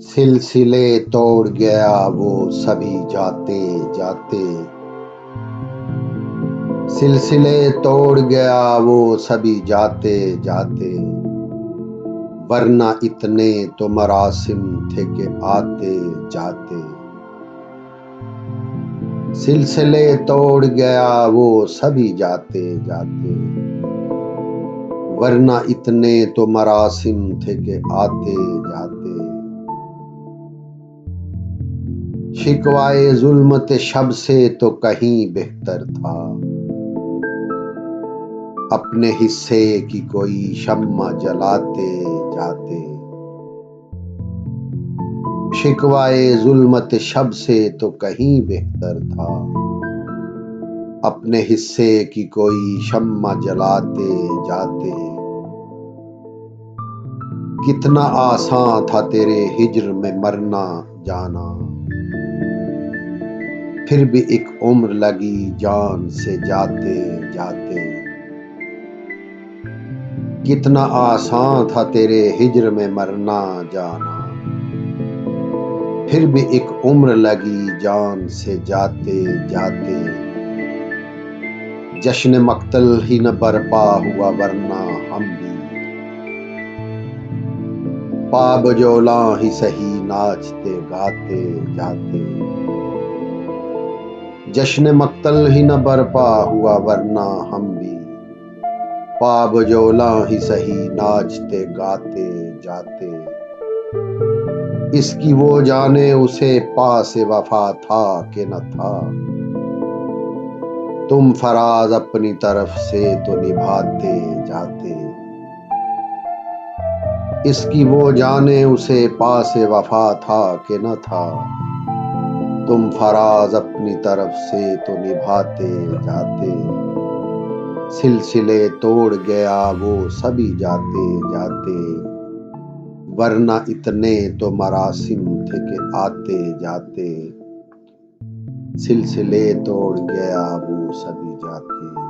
सिलसिले तोड़ गया वो सभी जाते जाते। सिलसिले तोड़ गया वो सभी जाते जाते। वरना इतने तो मरासिम थे कि आते जाते। सिलसिले तोड़ गया वो सभी जाते जाते। वरना इतने तो मरासिम थे कि आते जाते। शिकवाए जुल्मत शब से तो कहीं बेहतर था, अपने हिस्से की कोई शम्मा जलाते जाते। शिकवाए जुल्मत शब से तो कहीं बेहतर था, अपने हिस्से की कोई शम्मा जलाते जाते। कितना आसान था तेरे हिज्र में मरना जाना, फिर भी एक उम्र लगी जान से जाते जाते। कितना आसान था तेरे हिज्र में मरना जाना, फिर भी एक उम्र लगी जान से जाते जाते। जश्न मक्तल ही न बरपा हुआ वरना हम भी पाबजोला ही सही नाचते गाते जाते। जश्न मक्तल ही न बरपा हुआ वरना हम भी पाबजोला ही सही नाचते गाते जाते। इसकी वो जाने उसे पास वफा था कि न था, तुम फराज अपनी तरफ से तो निभाते जाते। इसकी वो जाने उसे पास वफा था कि न था, तुम फराज अपनी तरफ से तो निभाते जाते। सिलसिले तोड़ गया वो सभी जाते जाते। वरना इतने तो मरासिम थे कि आते जाते। सिलसिले तोड़ गया वो सभी जाते